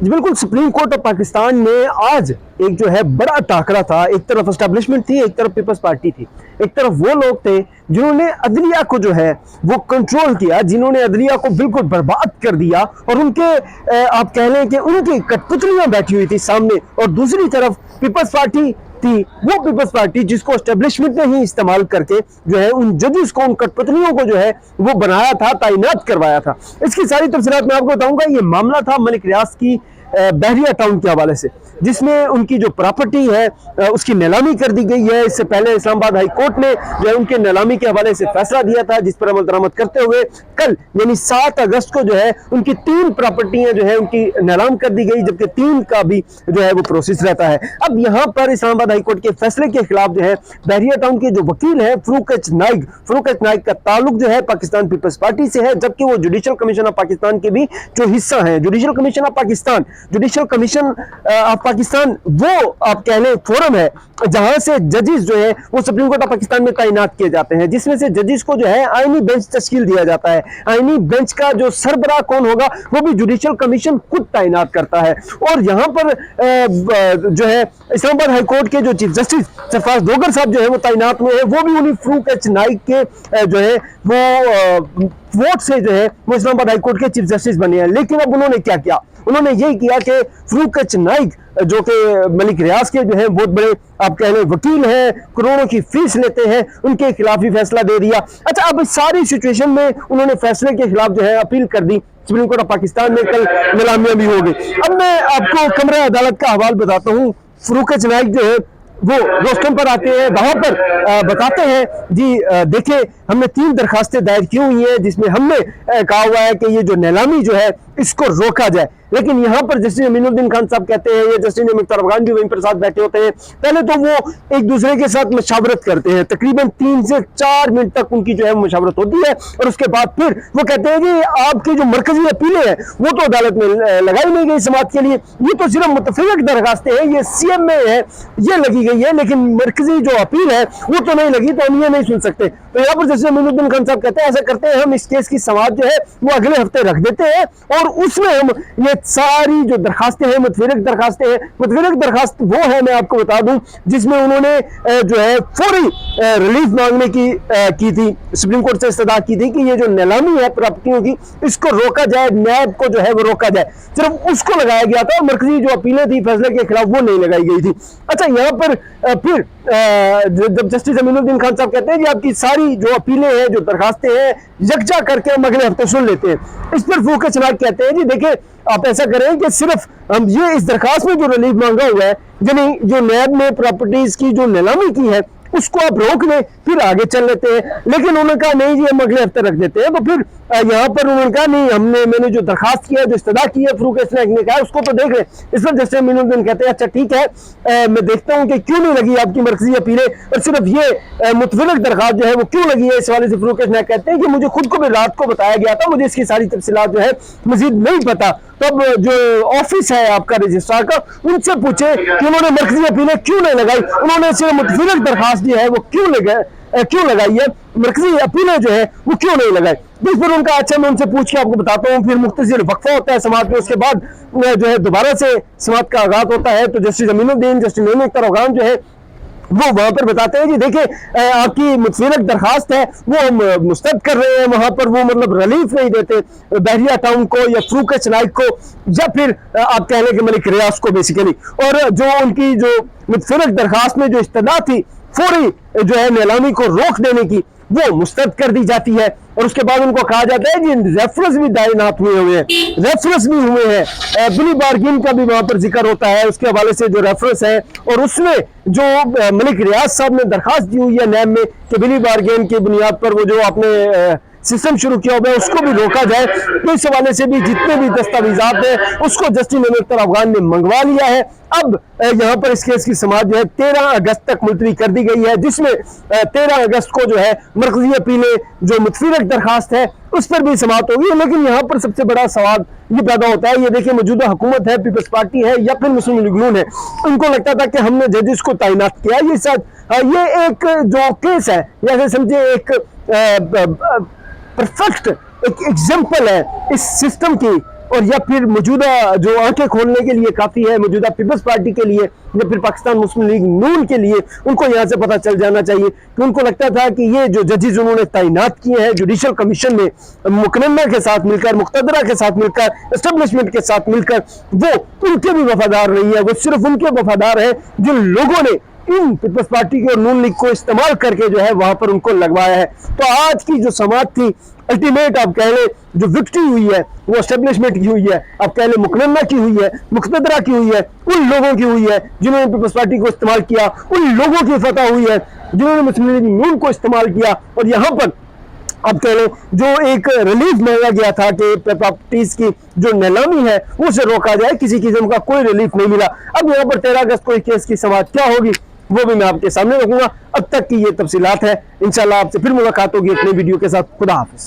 जी बिल्कुल, supreme court of Pakistan में आज एक जो है बड़ा टाकरा था। एक तरफ एस्टेब्लिशमेंट थी, एक तरफ पीपल्स पार्टी थी। एक तरफ वो लोग थे जिन्होंने अदलिया को जो है वो कंट्रोल किया, जिन्होंने अदलिया को बिल्कुल बर्बाद कर दिया, और उनके आप कह लें कि उनकी कठपुतलियां बैठी हुई थी सामने। और दूसरी तरफ पीपल्स पार्टी थी, वो पीपल्स पार्टी जिसको एस्टेब्लिशमेंट ने ही इस्तेमाल करके जो है उन जजेस को, उन कठपुतलियों को जो है वो बनाया था, तैनात करवाया था। इसकी सारी तफसीलात मैं आपको बताऊंगा। ये मामला था मलिक रियाज की बहरिया टाउन के हवाले से, जिसमें उनकी जो प्रॉपर्टी है उसकी नीलामी कर दी गई है। इससे पहले इस्लामाबाद हाई कोर्ट ने जो है उनके नीलामी के हवाले से फैसला दिया था, जिस पर अमल दरामद करते हुए कल यानी 7 अगस्त को जो है उनकी 3 प्रॉपर्टियां जो है उनकी नीलाम कर दी गई, जबकि 3 का भी जो है वो प्रोसेस रहता है। अब यहाँ पर इस्लामाबाद हाई कोर्ट के फैसले के खिलाफ जो है बहरिया टाउन के जो वकील है फरूक एच नाइक का ताल्लुक जो है पाकिस्तान पीपल्स पार्टी से है, जबकि वो जुडिशल कमीशन ऑफ पाकिस्तान के भी जो हिस्सा है। Judicial commission of Pakistan of Pakistan वो आप कह लें फोरम है जहां से जजेस जो है वो सुप्रीम कोर्ट ऑफ पाकिस्तान में तैनात किए जाते हैं, जिसमें से जजेस को जो है आईनी बेंच तश्कील दिया जाता है। आईनी बेंच का जो सरबराह कौन होगा वो भी जुडिशल कमीशन खुद तैनात करता है। और यहाँ पर जो है इस्लामाबाद हाई कोर्ट के जो चीफ जस्टिस सरफराज दोगर साहब जो है वो तैनात हुए हैं, वो भी उन्हीं फरूक एच नाइक के जो है वो वोट से जो है वो इस्लामाबाद हाई कोर्ट के चीफ जस्टिस बने हैं। लेकिन अब उन्होंने क्या किया, उन्होंने यही किया कि फरूक एच नाइक जो कि मलिक रियाज के जो है बहुत बड़े आप कह लें वकील हैं, करोड़ों की फीस लेते हैं, उनके खिलाफ ही फैसला दे दिया। अच्छा, अब इस सारी सिचुएशन में उन्होंने फैसले के खिलाफ जो है अपील कर दी सुप्रीम कोर्ट ऑफ पाकिस्तान में। कल नीलामियां भी हो गई। अब मैं आपको कमरा अदालत का हवाल बताता हूँ। फरूक एच नाइक जो है वो रोस्टम पर आते हैं, वहां पर बताते हैं जी देखिए हमने 3 दरखास्तें दायर की हुई हैं, जिसमें हमने कहा हुआ है कि ये जो नीलामी जो है इसको रोका जाए। लेकिन यहाँ पर जस्टिस अमीनुद्दीन खान साहब कहते हैं, ये जस्टिस मुख्तार अफगान भी वहीं पर साथ बैठे होते हैं, पहले तो वो एक दूसरे के साथ मशावरत करते हैं, तकरीबन 3 से 4 मिनट तक उनकी जो है मशावरत होती है। और उसके बाद फिर वो कहते हैं कि आपकी जो मरकजी अपीलें हैं वो तो अदालत में लगाई नहीं गई समाअत के लिए, ये तो सिर्फ मुतफिक दरखास्तें हैं, ये CM में है, ये लगी गई है, लेकिन मरकजी जो अपील है वो तो नहीं लगी, तो हम ये नहीं सुन सकते। तो यहाँ पर जस्टिस अमीनुद्दीन खान साहब कहते हैं ऐसा करते हैं हम इस केस की समाअत जो है वो अगले हफ्ते रख देते हैं, और उसमें हम ये सारी जो दरखास्तें हैं मुतफिक दरखास्तें हैं। मुतफिक दरखास्त वो है, मैं आपको बता दूं, जिसमें उन्होंने जो है फौरी रिलीफ मांगने की थी, सुप्रीम कोर्ट से इस्तदा की थी कि ये जो नीलामी है प्रॉपर्टियों की इसको रोका जाए, नैब को जो है वो रोका जाए। सिर्फ उसको लगाया गया था, मरकजी जो अपीलें थी फैसले के खिलाफ वो नहीं लगाई गई थी। अच्छा, यहाँ पर फिर जब जस्टिस अमीनुद्दीन खान साहब कहते हैं कि आपकी सारी जो अपीलें हैं, जो दरखास्तें हैं, यकजा करके हम अगले हफ्ते सुन लेते हैं। इस पर फरूक एच नाइक कहते हैं जी देखिए आप ऐसा करें कि सिर्फ हम ये इस दरखास्त में जो रिलीफ मांगा हुआ है, यानी जो नैब में प्रॉपर्टीज की जो नीलामी की है उसको आप रोक लें, फिर आगे चल लेते हैं। लेकिन उन्होंने कहा नहीं जी हम अगले हफ्ते रख देते हैं। तो फिर यहाँ पर उन्होंने कहा नहीं, मैंने जो दरखास्त किया है, जो इस्तदा की है फरूक एच नाइक ने कहा उसको तो देख लें। इस पर जस्टिस अमीनुद्दीन कहते हैं अच्छा ठीक है, मैं देखता हूँ कि क्यों नहीं लगी आपकी मरकजी अपीलें, और सिर्फ ये मुतफिक दरखास्त जो है वो क्यों लगी है। इस वाले से फरूक एच नाइक कहते हैं कि मुझे खुद को भी रात को बताया गया था, मुझे इसकी सारी तफसीलात जो है मजीद नहीं पता। तब जो ऑफिस है आपका रजिस्ट्रार का, उनसे पूछे कि उन्होंने मरकजी अपीलें क्यों नहीं लगाई, उन्होंने सिर्फ मुतफिक दरखास्त जो है वो क्यों लगाई है, मरकजी अपीलें जो है वो क्यों नहीं लगाई। इस पर उनका अच्छा मैं उनसे पूछ के आपको बताता हूँ। फिर मुख्तसर वक्फा होता है समाअत में, उसके बाद जो है दोबारा से समाअत का आगाज होता है। तो जस्टिस अमीनुद्दीन, जस्टिस मुख्तार अफगान जो है वो वहां पर बताते हैं जी देखिए आपकी मुतफिक दरखास्त है वो हम मुस्तरद कर रहे हैं, वहां पर वो मतलब रिलीफ नहीं देते बहरिया टाउन को या फरूक एच नाइक को, या फिर आप कह लें कि मलिक रियाज को बेसिकली। और जो उनकी जो मुतफिक दरखास्त में जो इस्तदा थी फौरी जो है नीलामी को रोक देने की, वो मुस्तरद कर दी जाती है। और उसके बाद उनको कहा जाता है जी रेफरेंस भी तैनात हुए हैं, रेफरेंस भी हुए हैं, बिली बार्गिन का भी वहां पर जिक्र होता है, उसके हवाले से जो रेफरेंस है। और उसमें जो मलिक रियाज साहब ने दरखास्त दी हुई है नैब में कि बिली बार्गिन की बुनियाद पर वो जो आपने सिस्टम शुरू किया हुआ है उसको भी रोका जाए, तो इस हवाले से भी जितने भी दस्तावेजात हैं उसको जस्टिस मुख्तार अफगान ने मंगवा लिया है। अब यहाँ पर इस केस की समाअत जो है 13 अगस्त तक मुलतवी कर दी गई है, जिसमें 13 अगस्त को जो है मरकजी अपीलें जो मुतफिक दरखास्त है उस पर भी समाअत होगी। लेकिन यहाँ पर सबसे बड़ा सवाल ये पैदा होता है, ये देखिए मौजूदा हुकूमत है, पीपल्स पार्टी है या फिर मुस्लिम लीग नून है, उनको लगता था कि हमने जजेस को तैनात किया। ये एक जो केस है जैसे समझे एक परफेक्ट एक एग्जाम्पल है इस सिस्टम की और या फिर मौजूदा जो आंखें खोलने के लिए काफ़ी है मौजूदा पीपल्स पार्टी के लिए या फिर पाकिस्तान मुस्लिम लीग नून के लिए, उनको यहाँ से पता चल जाना चाहिए कि उनको लगता था कि ये जो जजेज उन्होंने तैनात किए हैं जुडिशल कमीशन में मुकन्ना के साथ मिलकर, मुक्तदरा के साथ मिलकर, एस्टेब्लिशमेंट के साथ मिलकर, वो उनके भी वफादार नहीं है, वो सिर्फ उनके वफादार है जिन लोगों ने इन पीपल्स पार्टी के और नून लीग को इस्तेमाल करके जो है वहां पर उनको लगवाया है। तो आज की जो समात थी अल्टीमेट आप कह लें जो विक्ट्री हुई है वो एस्टेब्लिशमेंट की हुई है, आप कह लें मुकन्ना की हुई है, मुक्तदरा की हुई है, उन लोगों की हुई है जिन्होंने पीपल्स पार्टी को इस्तेमाल किया, उन लोगों की फतह हुई है जिन्होंने मुस्लिम लीग नून को इस्तेमाल किया। और यहाँ पर अब कह लें जो एक रिलीफ मांगा गया था कि प्रॉपर्टीज की जो नीलामी है उसे रोका जाए, किसी किस्म का कोई रिलीफ नहीं मिला। अब यहाँ पर 13 अगस्त को केस की समाअत क्या होगी वो भी मैं आपके सामने रखूंगा। अब तक की ये तफसीलात है, इंशाल्लाह आपसे फिर मुलाकात होगी अपने वीडियो के साथ। खुदा हाफिज।